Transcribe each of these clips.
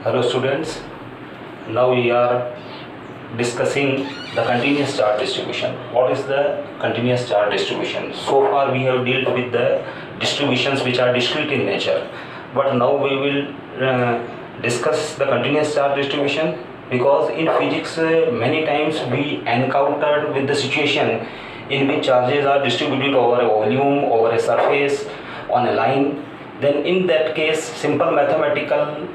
Hello students, now we are discussing the continuous charge distribution. What is the continuous charge distribution? So far we have dealt with the distributions which are discrete in nature, but now we will discuss the continuous charge distribution, because in physics many times we encountered with the situation in which charges are distributed over a volume, over a surface, on a line. Then in that case simple mathematical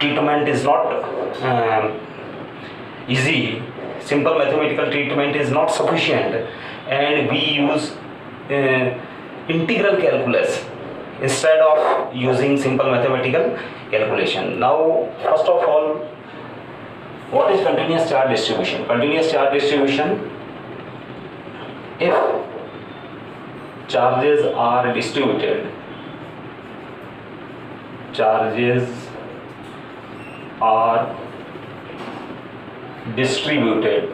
treatment is not easy. Simple mathematical treatment is not sufficient, and we use integral calculus instead of using simple mathematical calculation. Now first of all, what is continuous charge distribution? Continuous charge distribution, if charges are distributed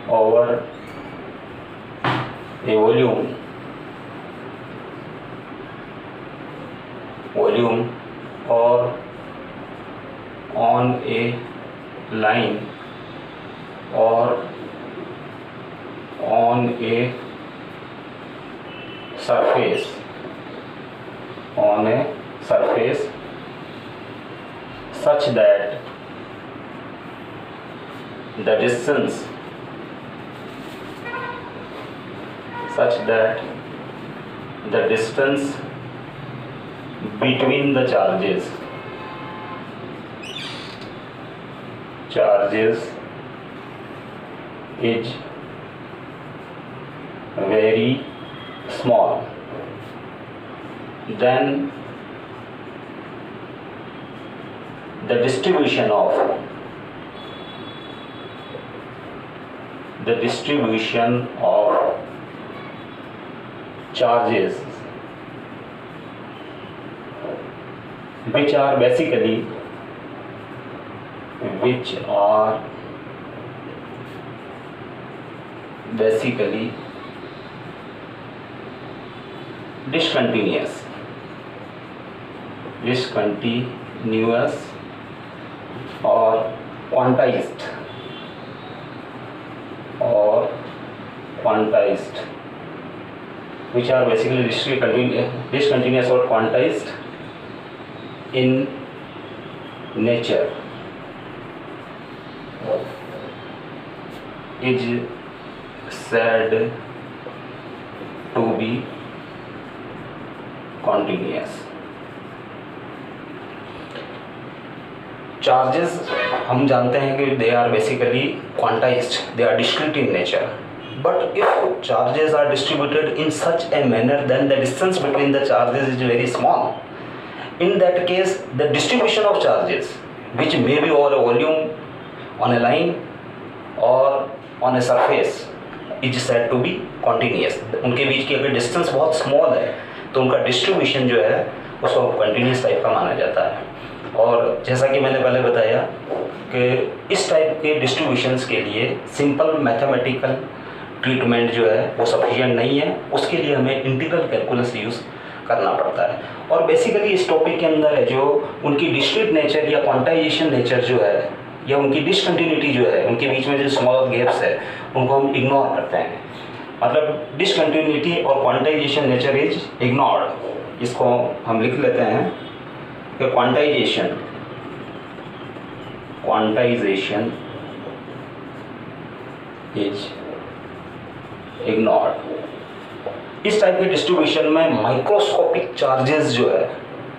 over a volume or on a line or on a surface, such that the distance between the charges is very small, then the distribution of charges, which are basically discontinuous or quantized, which are basically discontinuous or quantized in nature, is said to be continuous. Charges हम जानते हैं कि they are basically quantized, they are discrete in nature. But if charges are distributed in such a manner, then the distance between the charges is very small. In that case, the distribution of charges, which may be over a volume, on a line or on a surface, is said to be continuous. उनके बीच की अगर distance बहुत small है तो उनका distribution जो है उसको कंटिन्यूस टाइप का माना जाता है. और जैसा कि मैंने पहले बताया कि इस टाइप के डिस्ट्रीब्यूशंस के लिए सिंपल मैथमेटिकल ट्रीटमेंट जो है वो सफिशिएंट नहीं है, उसके लिए हमें इंटीग्रल कैलकुलस यूज़ करना पड़ता है. और बेसिकली इस टॉपिक के अंदर है जो उनकी डिस्क्रीट नेचर या क्वांटाइजेशन नेचर जो है या उनकी डिसकंटिन्यूटी जो है, उनके बीच में जो स्मॉल गैप्स है उनको हम इग्नोर करते हैं. मतलब डिसकंटिन्यूटी और क्वांटाइजेशन नेचर इज इग्नोर्ड. इसको हम लिख लेते हैं कि क्वांटाइजेशन इज इग्नोर्ड. इस टाइप के डिस्ट्रीब्यूशन में माइक्रोस्कोपिक चार्जेस जो है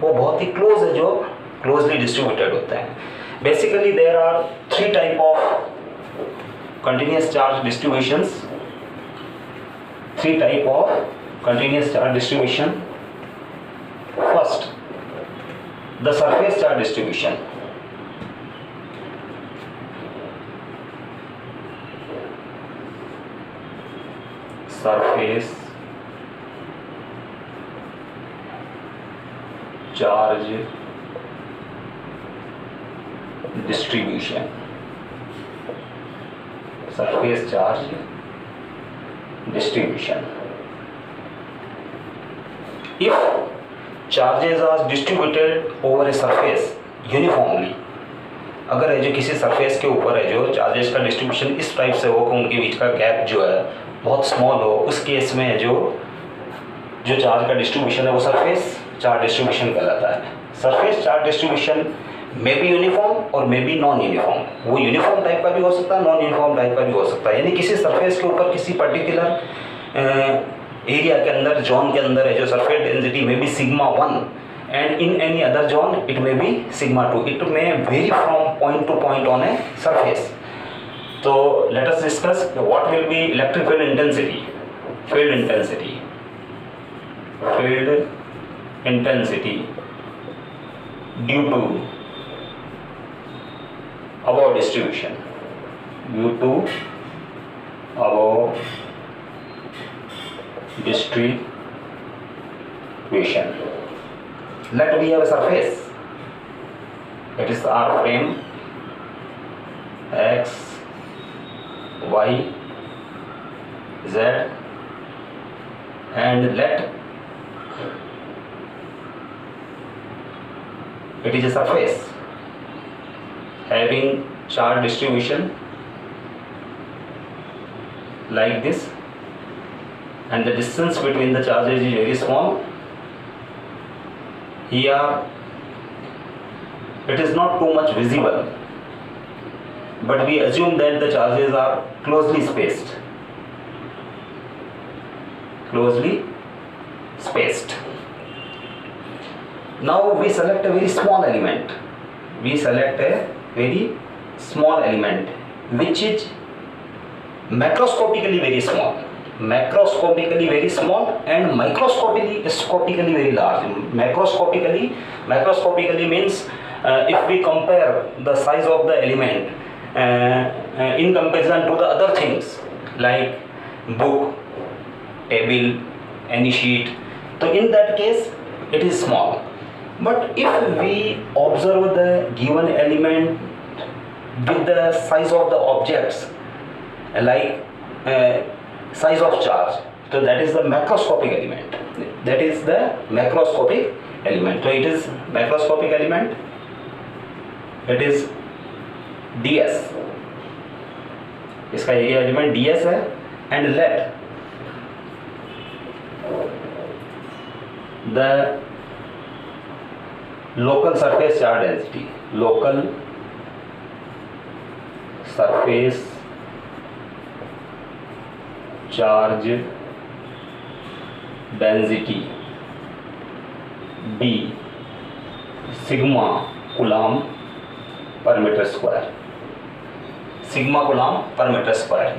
वो बहुत ही क्लोज है, जो क्लोजली डिस्ट्रीब्यूटेड होते हैं. Basically there are 3 type of continuous charge distributions. 3 type of continuous charge distribution. First, the surface charge distribution. Surface charge distribution. Surface charge distribution. If charges are distributed over a surface uniformly, अगर है जो किसी surface के ऊपर है जो charges का distribution इस टाइप से हो कि उनके बीच का गैप जो है बहुत स्मॉल हो, उस केस में जो चार्ज का डिस्ट्रीब्यूशन है वो सरफेस चार्ज डिस्ट्रीब्यूशन कहलाता है। Surface charge distribution may be uniform और मे बी नॉन यूनिफॉर्म, वो यूनिफॉर्म टाइप का भी हो सकता है, नॉन यूनिफॉर्म टाइप का भी हो सकता है। यानी किसी सरफेस के ऊपर किसी पर्टिकुलर एरिया के अंदर, जोन के अंदर है जो सरफेस डेंसिटी में B sigma 1 and in any other zone it may be sigma 2. It may vary from point to point on a surface. So let us discuss what will be electric field intensity. Field intensity due to above distribution, due to above distribution. Let we have a surface, it is our frame x, y, z, and let it is a surface having charge distribution like this, and the distance between the charges is very small. Here it is not too much visible, but we assume that the charges are closely spaced. Now we select a very small element. Which is macroscopically very small. And microscopically very large. Macroscopically means if we compare the size of the element in comparison to the other things like book, table, any sheet, so in that case it is small. But if we observe the given element with the size of the objects, like size of charge, so that is the macroscopic element. So it is macroscopic element, it is ds, इसका area element ds है, and let the local surface charge density, B sigma coulomb per meter square.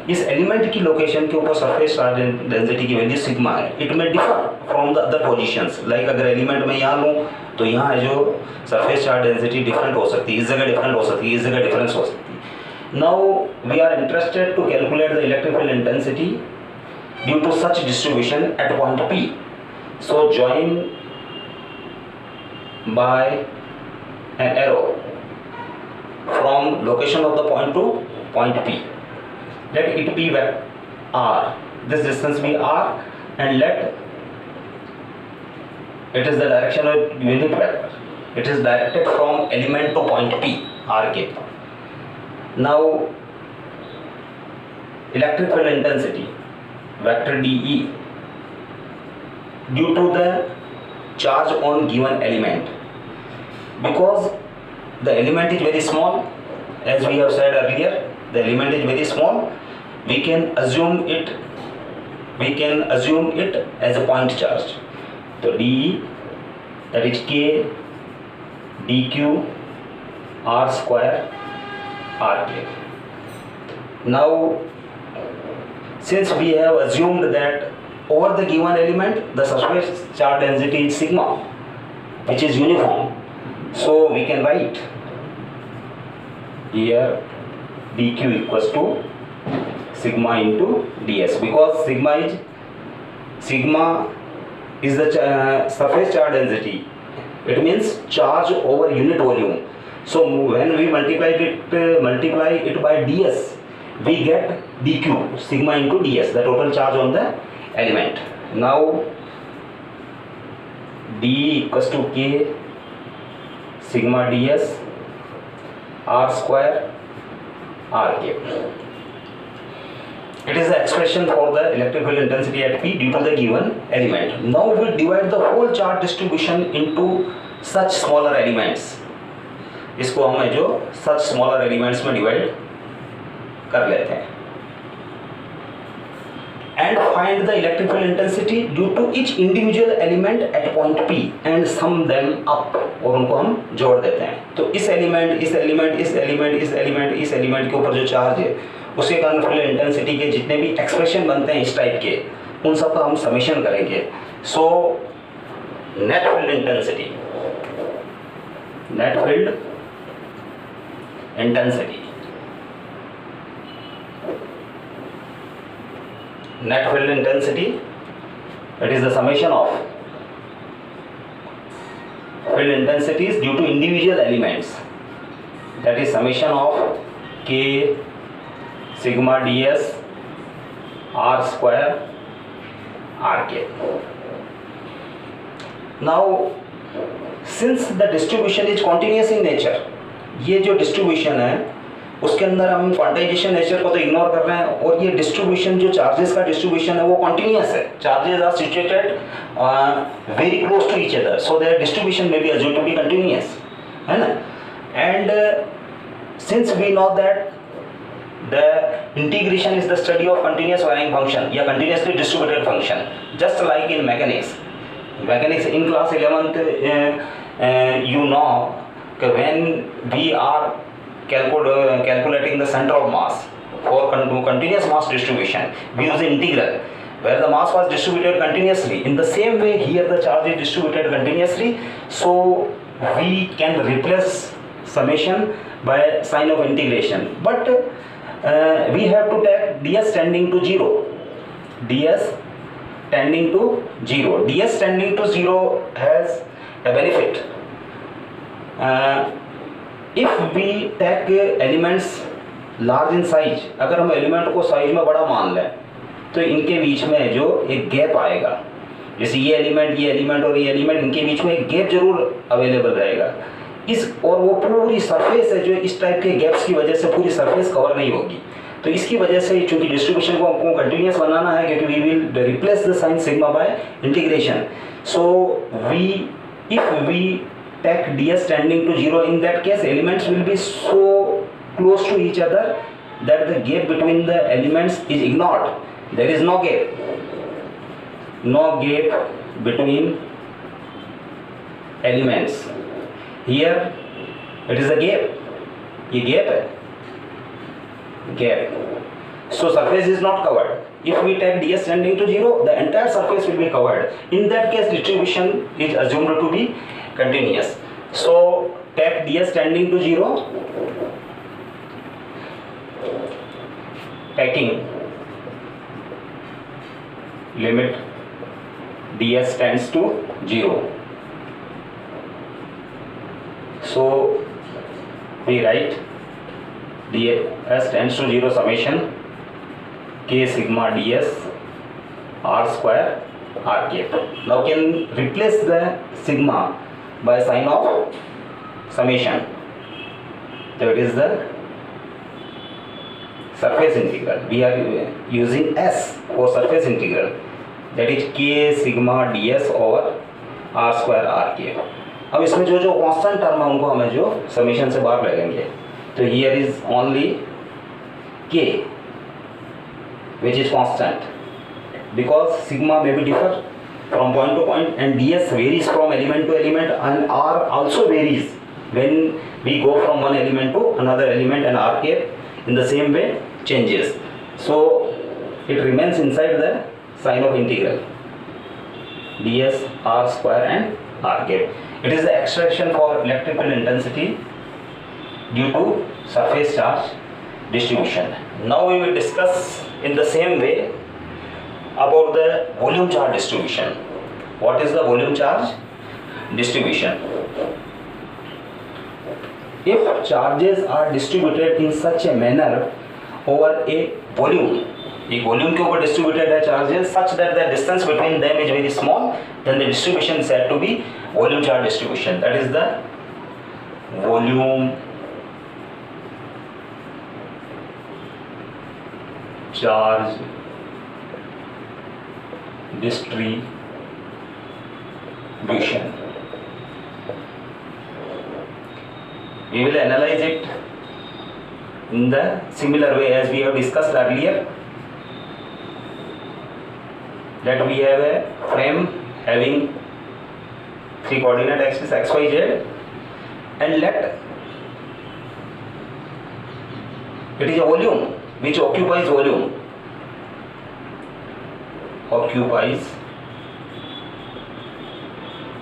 इस element की location के ऊपर surface charge density की value sigma है. It में differ from the other positions. Like अगर एलिमेंट में यहाँ लूँ तो यहाँ है जो सरफेस चार्ज डेंसिटी डिफरेंट हो सकती है, इस जगह डिफरेंट हो सकती है, इस जगह डिफरेंस हो सकती है. Now we are interested to calculate the electric field intensity due to such distribution at point P. So join by an arrow from location of the point to point P. Let it be R, this distance be R, and let it is the direction of unit vector. It is directed from element to point P, RK. Now electric field intensity vector DE due to the charge on given element, because the element is very small, as we have said earlier, the element is very small, we can assume it as a point charge. So DE, that is K dq r square RK. Now since we have assumed that over the given element the surface charge density is sigma, which is uniform, so we can write here dq equals to sigma into ds, because sigma is the surface charge density. It means charge over unit volume. So when we multiply it by ds, we get dq, sigma into ds, the total charge on the element. Now d equals to k sigma ds r square r cube. It is the expression for the electric field intensity at P due to the given element. Now we divide the whole charge distribution into such smaller elements. इसको हम जो such smaller elements में divide कर लेते हैं. And find the electric field intensity due to each individual element at point P and sum them up. और उनको हम जोड़ देते हैं. तो इस एलिमेंट के ऊपर जो चार्ज है उसके कारण फील्ड इंटेंसिटी के जितने भी एक्सप्रेशन बनते हैं इस टाइप के उन सब का हम समेशन करेंगे. So net field intensity net field intensity that is the summation of field intensities due to individual elements, that is summation of k sigma ds r square rk. Now since the distribution is continuous in nature, ये जो distribution है उसके अंदर हम quantization nature को तो ignore कर रहे हैं और ये डिस्ट्रीब्यूशन जो चार्जेस का डिस्ट्रीब्यूशन है वो कॉन्टिन्यूस है. Charges are situated very close to each other, so their distribution में be assumed to be continuous, है ना. And since we know that the integration is the study of continuous varying function या continuously distributed function, just like in mechanics in class 11th you know when we are calculating the center of mass for continuous mass distribution, we use the integral where the mass was distributed continuously. In the same way here the charge is distributed continuously, so we can replace summation by sign of integration, but we have to take ds tending to 0. ds tending to 0. ds tending to 0 has a benefit. If we take elements large in size, अगर हम element को size में बड़ा मान लें तो इनके बीच में जो एक गैप आएगा, जैसे ये एलिमेंट और ये एलिमेंट, इनके बीच में एक गैप जरूर अवेलेबल रहेगा. इस और वो पूरी सरफेस है जो इस टाइप के गैप्स की वजह से पूरी सरफेस कवर नहीं होगी. तो इसकी वजह से चूंकि डिस्ट्रीब्यूशन को हमको कंटिन्यूस बनाना है क्योंकि we will replace the sign sigma by integration, so if we take ds tending to 0, in that case elements will be so close to each other that the gap between the elements is ignored. There is no gap between elements. Here it is a gap, ये gap है, so surface is not covered. If we take ds tending to 0, the entire surface will be covered. In that case distribution is assumed to be continuous. So take ds tending to 0, taking limit ds tends to 0. So we write ds tends to 0 summation k sigma ds r square r cube. Now can replace the sigma by sign of summation, that is the surface integral. We are using s for surface integral, that is k sigma ds over r square r cube. अब इसमें जो constant term है उनको हमें जो summation से बाहर लगेंगे. तो here is only k which is constant because sigma may be differ from point to point and ds varies from element to element and r also varies when we go from one element to another element, and r cap in the same way changes, so it remains inside the sign of integral ds r square and r cap. It is the expression for electrical intensity due to surface charge distribution. Now we will discuss in the same way about the volume charge distribution. What is the volume charge distribution? If charges are distributed in such a manner over a volume, एक volume के ऊपर distributed है charges such that the distance between them is very small, then the distribution is said to be volume charge distribution. That is the volume charge distribution. We will analyze it in the similar way as we have discussed earlier, that we have a frame having three coordinate axes x, y, z, and let it is a volume which occupies volume, occupies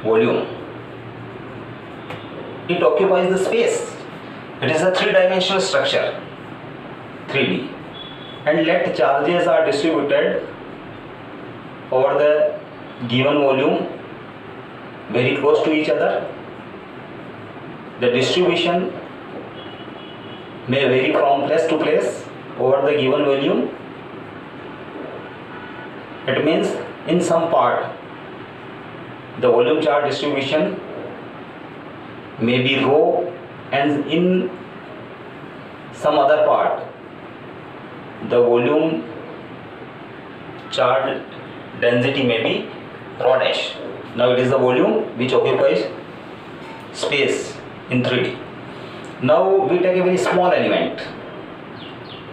volume. It occupies the space. It is a three-dimensional structure, 3D, and let charges are distributed over the given volume very close to each other. The distribution may vary from place to place over the given volume. It means in some part the volume charge distribution may be rho, and in some other part the volume charge density may be rho dash. Now it is the volume which occupies space in 3D. Now we take a very small element.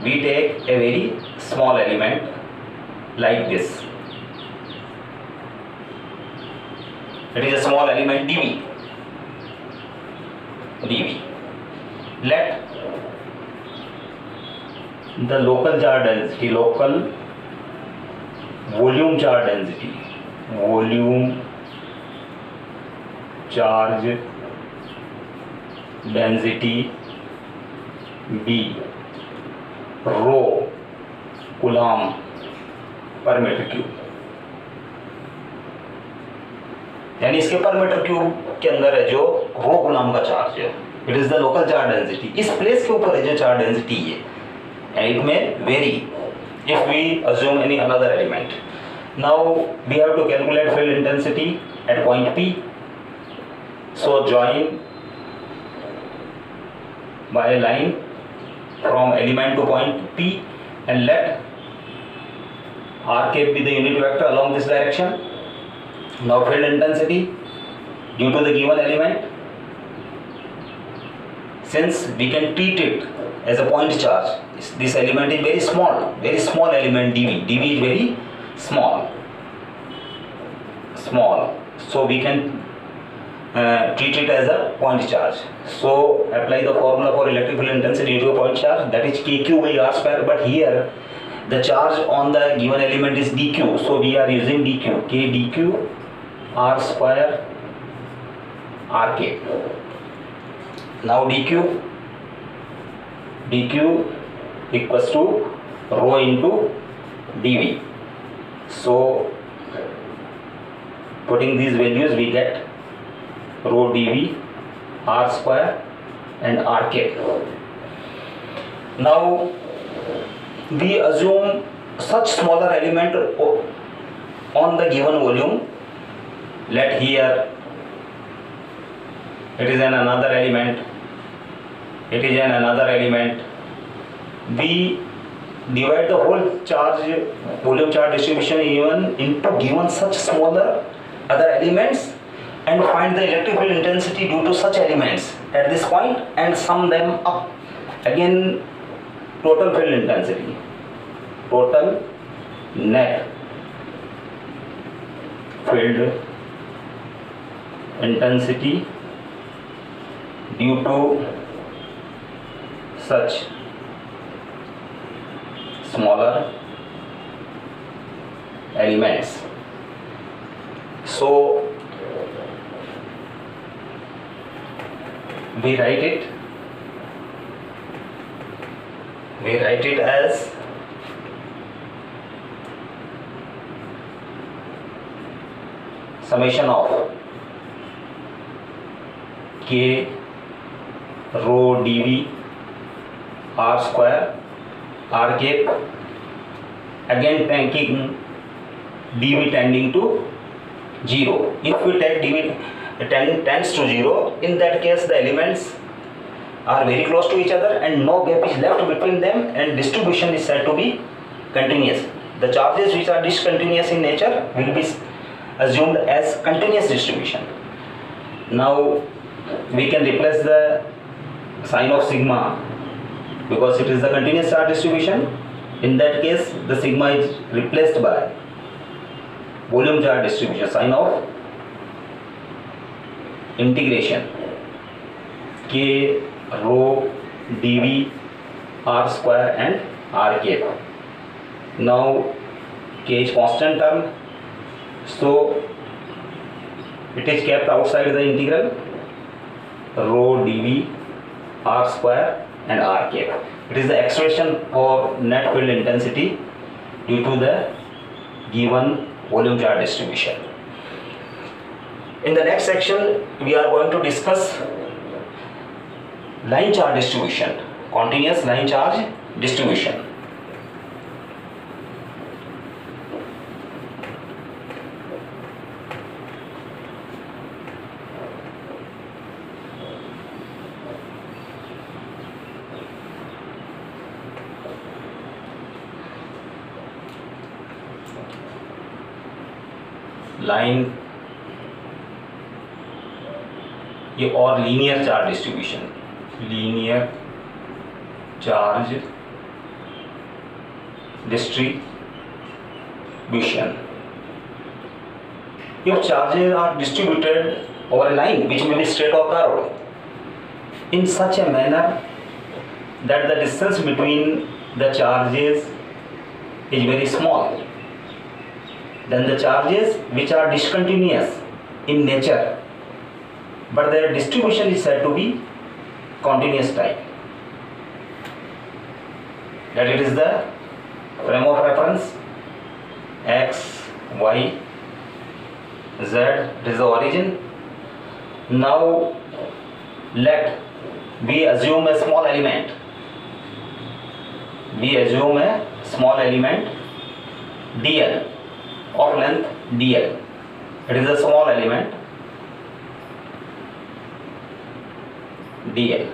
We take a very small element like this. It is a small element dV. Let the local charge density, local volume charge density, volume charge density be rho coulomb per meter cube. यानी इसके पर metre cube के अंदर है जो रो गुलाम का charge है. It is the local charge density. इस प्लेस के ऊपर है जो चार्ज डेंसिटी है, एंड इट में very if we assume any another element. Now we have to calculate field intensity at point P. So join by a line from element to point P and let r cap be the unit vector along this direction. Now field intensity due to the given element, since we can treat it as a point charge, this element is very small element dV. dV is very small, so we can treat it as a point charge. So apply the formula for electric field intensity due to a point charge, that is kq by r square, but here the charge on the given element is dq, so we are using dq, k dq r square r k. Now dq equals to rho into dV. So putting these values we get rho dV, r square and r k. Now we assume such smaller element on the given volume. Let here it is another element. We divide the whole volume charge distribution even into given such smaller other elements and find the electric field intensity due to such elements at this point and sum them up. Again, total field intensity, total net field intensity due to such smaller elements. So we write it as summation of k rho dV r square r cap again taking dV tending to 0. If we take dV tends to 0, in that case the elements are very close to each other and no gap is left between them, and distribution is said to be continuous. The charges which are discontinuous in nature will be assumed as continuous distribution. Now we can replace the sign of sigma because it is the continuous charge distribution. In that case the sigma is replaced by volume charge distribution, sign of integration k rho dV r square and r cap. Now k is constant term, so it is kept outside the integral, rho dV r square and r cap. It is the expression for net field intensity due to the given volume charge distribution. In the next section we are going to discuss line charge distribution, continuous line charge distribution. Line or linear charge distribution, linear charge distribution. If charges are distributed over a line which may be straight or curved in such a manner that the distance between the charges is very small, then the charges which are discontinuous in nature but their distribution is said to be continuous type, that it is the frame of reference x, y, z, it is the origin. Now let we assume a small element, dl of length dl. It is a small element dl.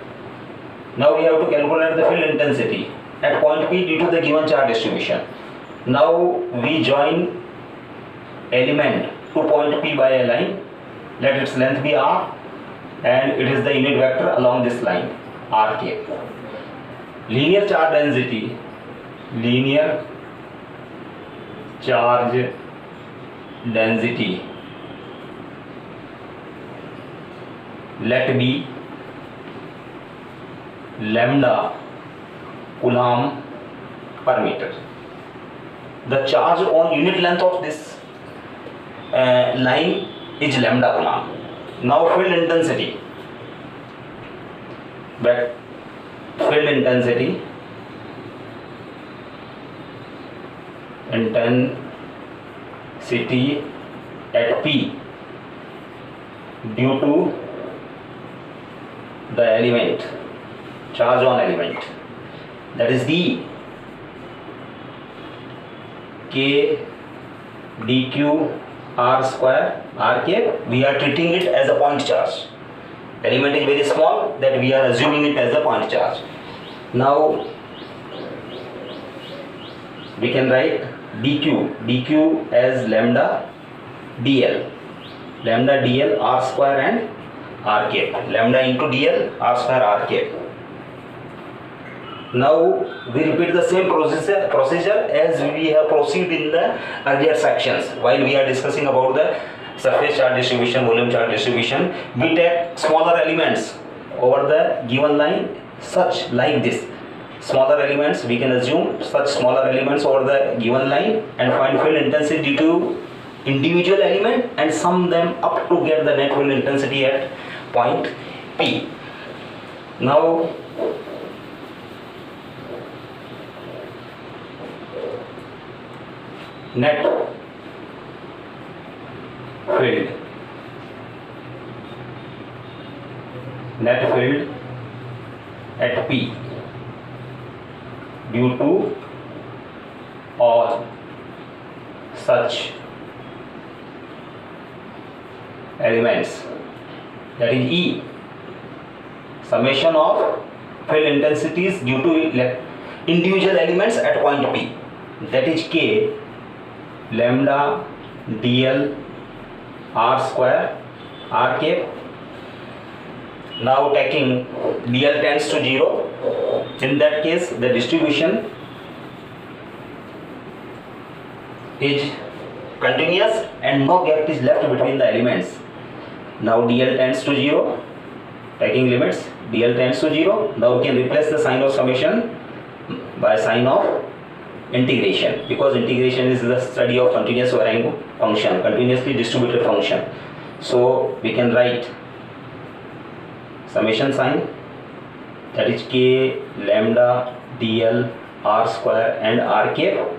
Now we have to calculate the field intensity at point P due to the given charge distribution. Now we join element to point P by a line, let its length be r and it is the unit vector along this line r cap. Linear charge density, let be lambda coulomb per meter. The charge on unit length of this line is lambda coulomb. Now field intensity, at P due to the element, charge on element, that is the k dq r square r cap. We are treating it as a point charge. Element is very small, that we are assuming it as a point charge. Now we can write dq as lambda dl r square and r cap, lambda into dl r square r cap. Now we repeat the same procedure as we have proceeded in the earlier sections. While we are discussing about the surface charge distribution, volume charge distribution, we take smaller elements over the given line, such like this. Smaller elements, we can assume such smaller elements over the given line and find field intensity due to individual element and sum them up to get the net field intensity at point P. Now net field at P due to all such elements, that is E, summation of field intensities due to individual elements at point P, that is K lambda dl r square r cap. Now taking dl tends to 0, in that case the distribution is continuous and no gap is left between the elements. Now dl tends to 0, taking limits, dl tends to 0. Now we can replace the sign of summation by sign of integration, because integration is the study of continuous varying function, continuously distributed function. So we can write summation sign, that is k lambda dl r square and r cap.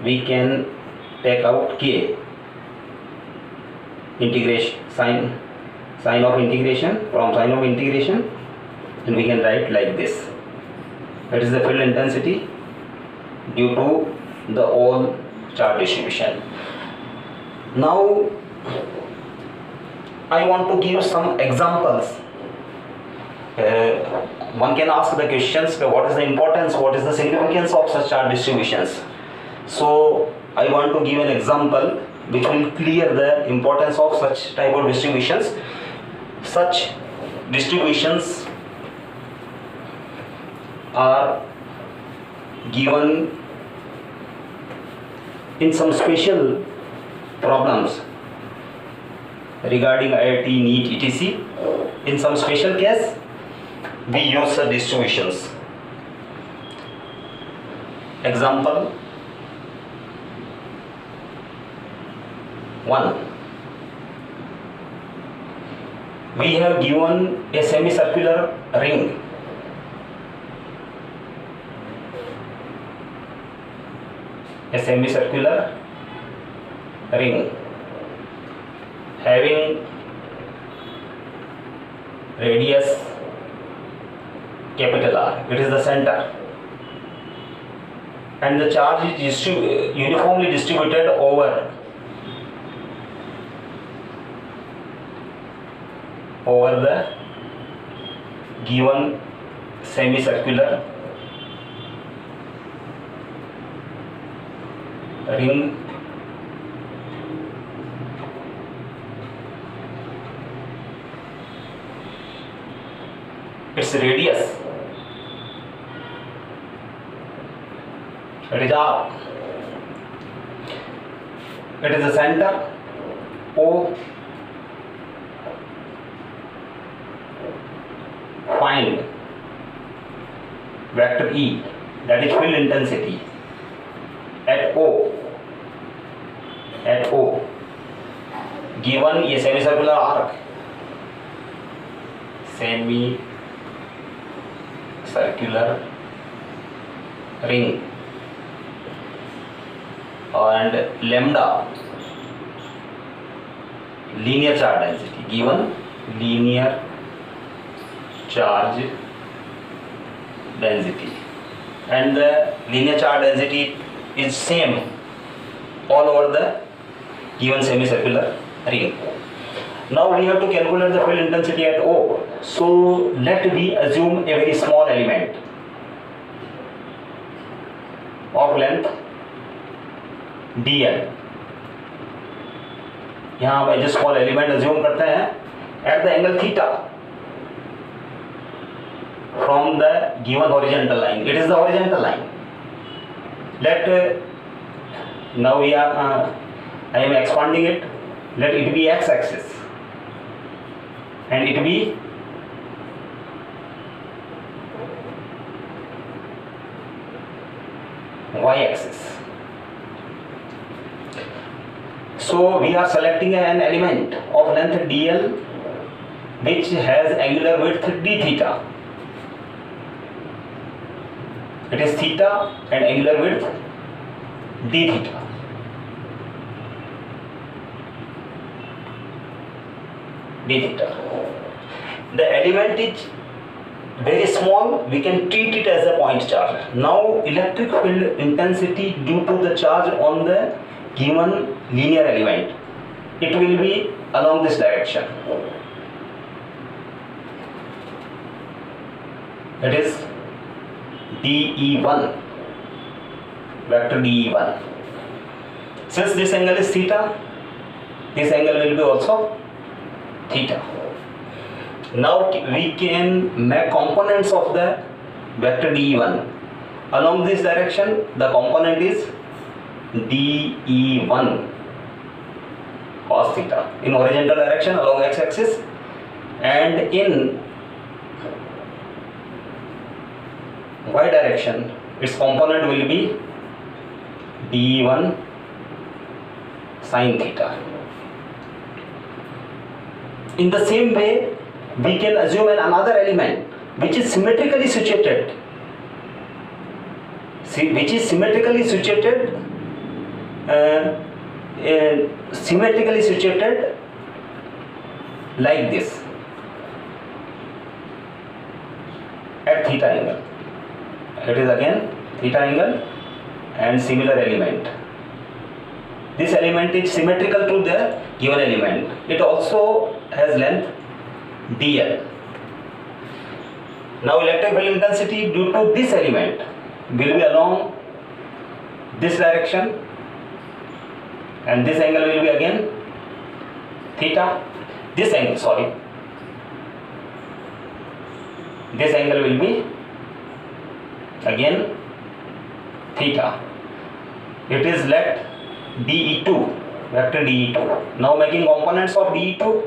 We can take out k, integration sign of integration, from sign of integration, and we can write like this. That is the field intensity due to the all charge distribution. Now I want to give some examples. One can ask the questions, what is the importance, what is the significance of such charge distributions. So I want to give an example which will clear the importance of such type of distributions. Such distributions are given in some special problems regarding IIT, NEET, etc. In some special case, we use such distributions. Example 1. We have given a semicircular ring. A semicircular ring having radius capital R. It is the center, and the charge is uniformly distributed over the given semicircular ring. Its radius, it is R. It is the center O. Find vector E, that is field intensity at O. Given a semicircular arc, semicircular ring, and lambda linear charge density, given linear charge density, and the linear charge density is same all over the given semicircular ring. Now we have to calculate the field intensity at O. So let me assume a very small element of length dl. यहाँ हम जो small element assume करते हैं at the angle theta from the given horizontal line. It is the horizontal line. Let now we are I am expanding it. Let it be x-axis and it be y-axis. So we are selecting an element of length dl which has angular width d theta. It is theta and angular width d theta. The element is very small, we can treat it as a point charge. Now electric field intensity due to the charge on the given linear element, it will be along this direction. It is DE1, vector DE1. Since this angle is theta, this angle will be also theta. Now we can make components of the vector DE1. Along this direction, the component is DE1 cos theta in horizontal direction along x-axis, and in y direction its component will be DE1 sin theta. In the same way, we can assume another element which is symmetrically situated, like this at theta angle. It is again theta angle and similar element. This element is symmetrical to the given element. It also has length dl. Now electric field intensity due to this element will be along this direction, and this angle will be again theta. This angle will be again theta. It is let DE2, vector DE2. Now making components of DE2,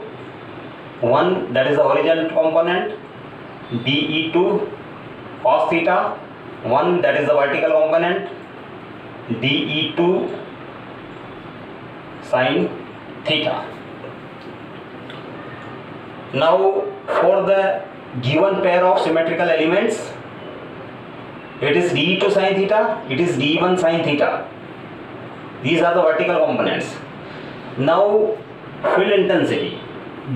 one that is the horizontal component DE2 cos theta, one that is the vertical component DE2 sin theta. Now for the given pair of symmetrical elements, it is DE2 sin theta, it is DE1 sin theta. These are the vertical components. Now field intensity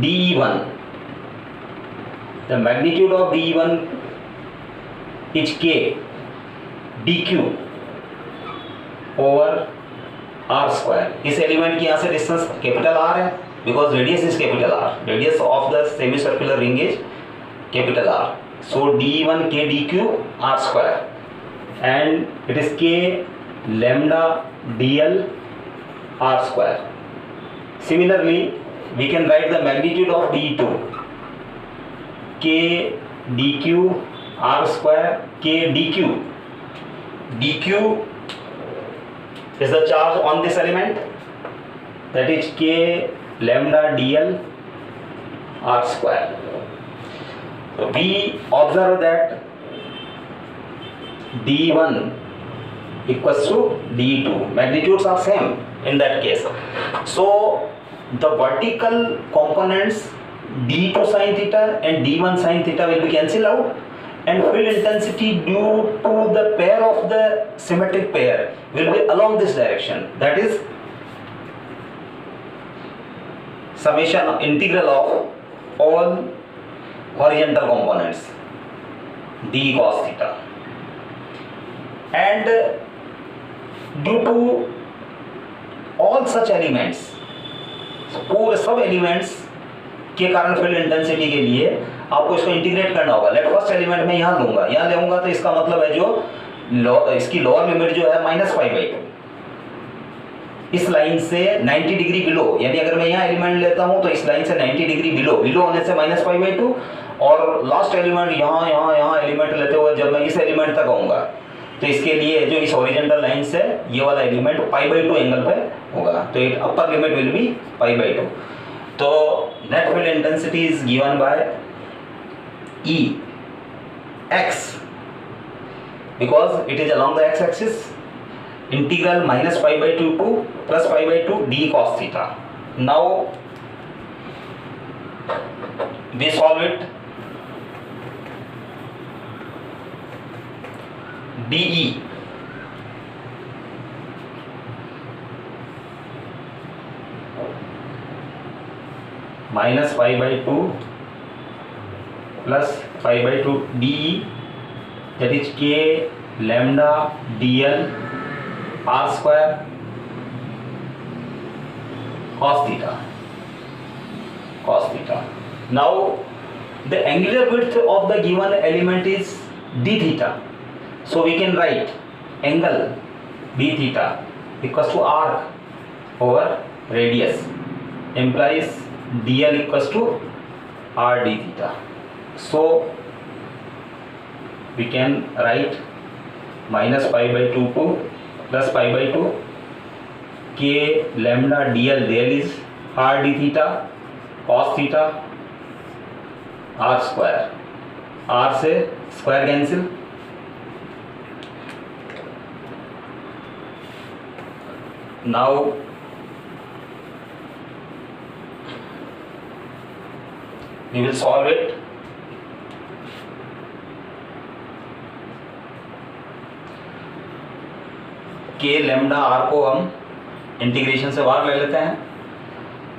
DE1, the magnitude of DE1 is K dq over r square. इस element की यहाँ से distance capital R है, because radius is capital R. Radius of the semicircular ring is capital R. So D1 K dq R square, and it is K lambda dl R square. Similarly, we can write the magnitude of D2 K dq R square. K dq is the charge on this element, that is K lambda dl R square. So we observe that D1 equals to D2. Magnitudes are same in that case. So the vertical components D2 sin theta and D1 sin theta will be cancelled out, and field intensity due to the pair of the symmetric pair will be along this direction, that is summation integral of all horizontal components d cos theta. And due to all such elements, पूरे सब elements के कारण field intensity के लिए आपको इसको integrate करना होगा. लेट फर्स्ट एलिमेंट में यहाँ लूंगा, तो इसका मतलब है जो इसकी लोअर लिमिट जो है -π/2 इस लाइन से 90 डिग्री बिलो, यानी अगर मैं यहाँ एलिमेंट लेता हूँ तो इस लाइन से 90 डिग्री बिलो होने से -π/2, और लास्ट एलिमेंट यहाँ एलिमेंट लेते हुए जब मैं इस एलिमेंट तक आऊँगा तो इसके लिए जो इस हॉरिजॉन्टल लाइन से ये वाला एलिमेंट π/2 एंगल पे होगा, तो it upper limit will be π/2. तो net field intensity is given by E x, because it is along the x-axis, integral -π/2 to +π/2 d cos theta. Now we solve it. DE -π/2 plus π/2 DE, that is K lambda dl R square cos theta. Now the angular width of the given element is d theta, so we can write angle d theta equals to arc over radius, implies dl equals to r d theta. So we can write minus pi by 2 to plus pi by 2 k lambda dl, there is r d theta cos theta r square, r से square cancel, now we will solve it. के lambda R को हम integration से बाहर ले लेते हैं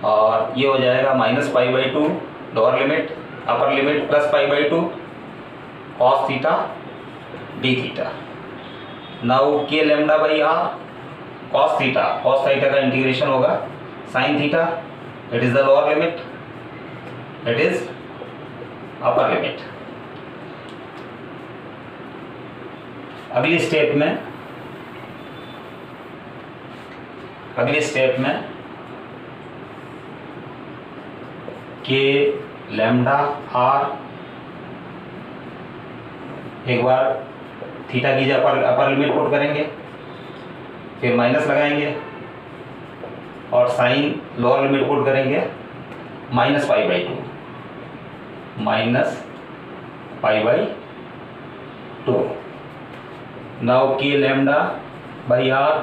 और ये हो जाएगा minus pi by 2 lower limit, upper limit plus pi by 2 cos theta D theta. Now K lambda by R cos theta का इंटीग्रेशन होगा sine theta, it is the lower limit, it is upper limit. अगली step में K lambda are, एक बार theta की जगह upper limit put करेंगे, फिर minus लगाएंगे और साइन लोअर लिमिट पुट करेंगे minus pi by 2. Now K lambda by R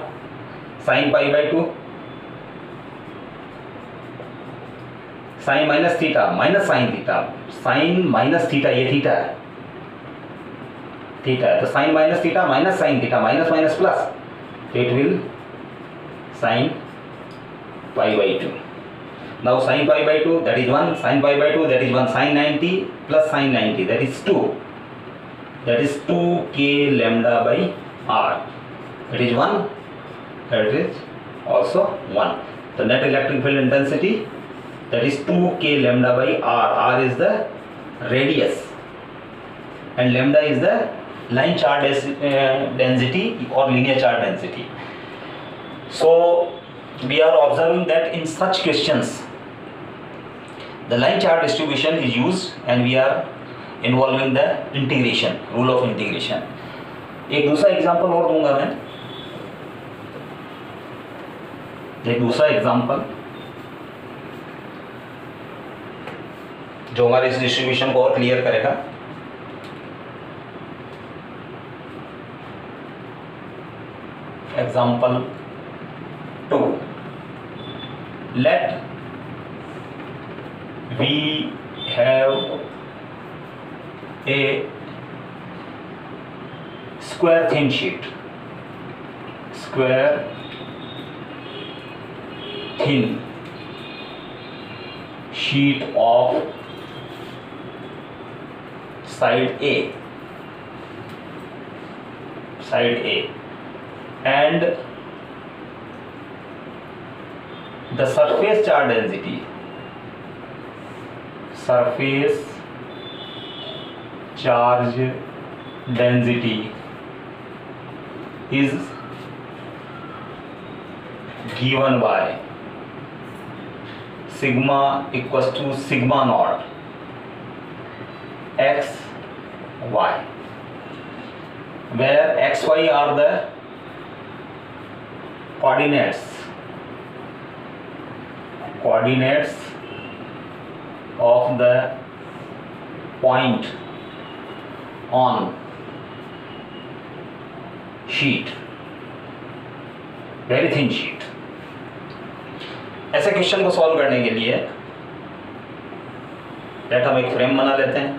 sine pi by 2, sine minus theta minus sine minus theta, ये थीटा है तो sine minus theta minus sine theta, minus minus plus, it will sine pi by 2. Now sine pi by 2 that is 1, sine pi by 2 that is 1, sine 90 plus sine 90 that is 2, that is 2 k lambda by r, it is 1, that is also 1. The net electric field intensity, that is 2 k lambda by r is the radius and lambda is the line charge density or linear charge density. So we are observing that in such questions the line charge distribution is used and we are involving the integration, rule of integration. एक दूसरा example और दूंगा मैं, एक दूसरा example जो हमारे इस डिस्ट्रीब्यूशन को और क्लियर करेगा. Example 2, let we have a square thin sheet, square thin sheet of side A, and the surface charge density is given by sigma equals to sigma naught x y, where x y are the coordinates of the point on sheet, very thin sheet. ऐसे question को solve करने के लिए late हम एक frame बना लेते हैं.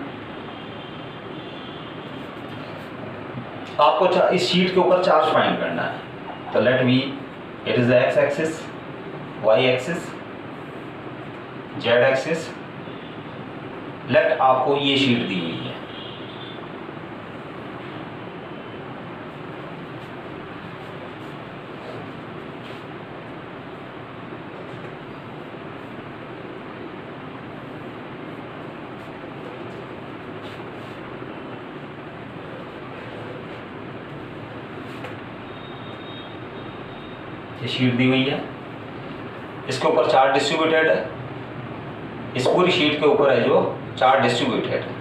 आपको इस शीट के ऊपर चार्ज फाइंड करना है, तो let we, it is the X axis, Y axis, Z axis. Let आपको ये शीट दी हुई है, ये शीट दी हुई है, इसके ऊपर चार्ज डिस्ट्रीब्यूटेड है, इस पूरी शीट के ऊपर है जो चार्ज डिस्ट्रीब्यूटेड है।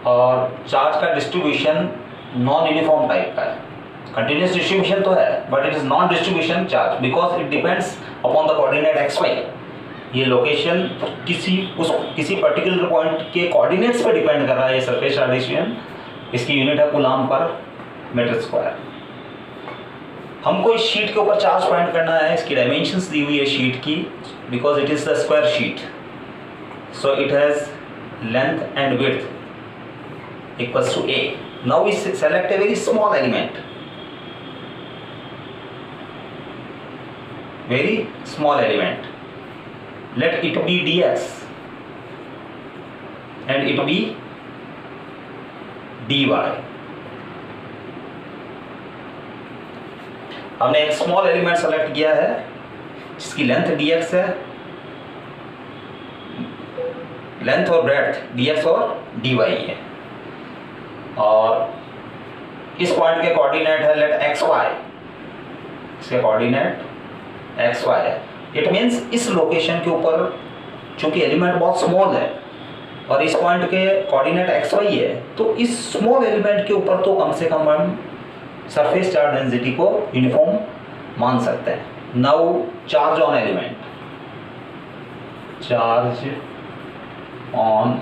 और चार्ज का डिस्ट्रीब्यूशन नॉन यूनिफॉर्म टाइप का है। कंटिन्यूस डिस्ट्रीब्यूशन तो है but it is non distribution charge because it depends upon the coordinate x y. ये लोकेशन किसी पर्टिकुलर पॉइंट के कोऑर्डिनेट्स पे डिपेंड कर रहा है ये सरफेस चार्ज डिस्ट्रीब्यूशन। इसकी यूनिट है कूलाम पर मीटर स्क्वायर। हमको इस शीट के ऊपर चार्ज फाइंड करना है। इसकी डायमेंशंस दी हुई है शीट की because it is the square sheet, so it has length and width equals to a. Now we select a very small element, very small element. Let it be dx and it be dy. हमने एक small element select किया है जिसकी length dx है, length और breadth dx और dy है, और इस पॉइंट के कोऑर्डिनेट है लेट एक्स वाई, इसके कोऑर्डिनेट एक्स वाई है। इट मीन्स इस लोकेशन के ऊपर चूंकि एलिमेंट बहुत स्मॉल है और इस पॉइंट के कोऑर्डिनेट एक्स वाई है, तो इस स्मॉल एलिमेंट के ऊपर तो कम से कम हम सरफेस चार्ज डेंसिटी को यूनिफॉर्म मान सकते हैं। Now charge on element, charge on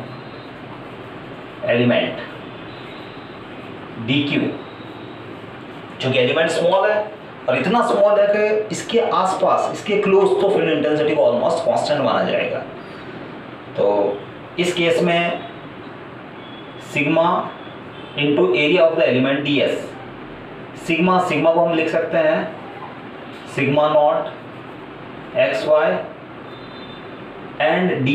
element dq, चूंकि एलिमेंट स्मॉल है और इतना स्मॉल है कि इसके आसपास, इसके क्लोज तो फील्ड इंटेंसिटी को ऑलमोस्ट कांस्टेंट माना जाएगा। तो इस केस में sigma into area of the element ds, sigma को हम लिख सकते हैं sigma naught x y and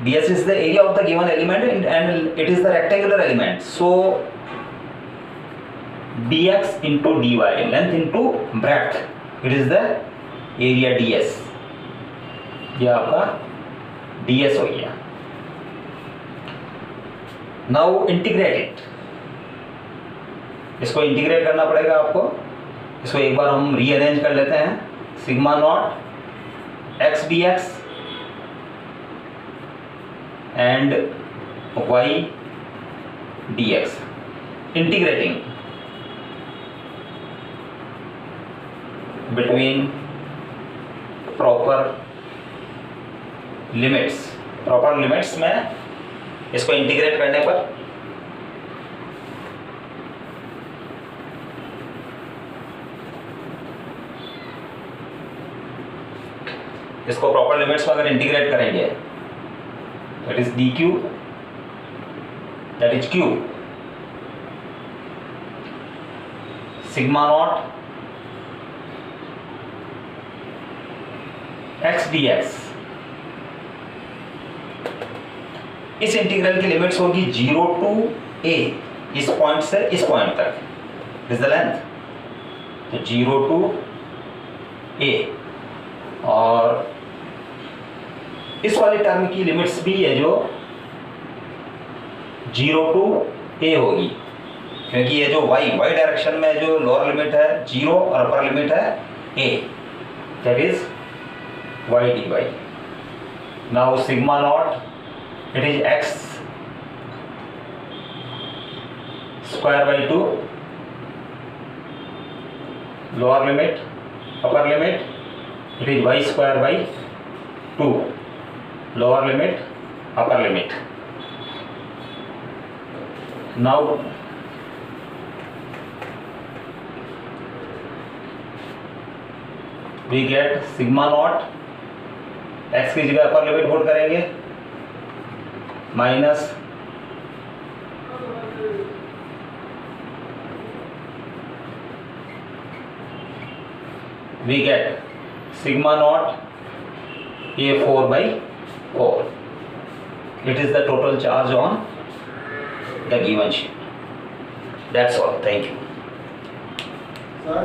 ds is the area of the given element and it is the rectangular element, so dx into dy, length into breadth, it is the area ds। ये आपका ds हो गया। now integrate it, इसको integrate करना पड़ेगा आपको। इसको एक बार हम रीअरेंज कर लेते हैं, sigma naught x dx and y dx, integrating between proper limits में इसको इंटीग्रेट करने पर इसको प्रॉपर लिमिट्स में अगर इंटीग्रेट करेंगे that is dq, that is q, sigma naught x dx। इस इंटीग्रल की लिमिट्स होगी 0 to a, इस पॉइंट से इस पॉइंट तक, दिस द लेंथ, तो 0 to a। और इस वाली टर्म की लिमिट्स भी है जो 0 to a होगी, क्योंकि ये जो y डायरेक्शन में जो लोअर लिमिट है 0 और अपर लिमिट है a, that is y dy। Now sigma not it is x square by 2, lower limit, upper limit it is y square by 2, lower limit, upper limit। now we get sigma naught, x की जगह upper limit put करेंगे, minus we get sigma naught a4 by 4, it is the total charge on the given sheet. That's all. Thank you. Sir.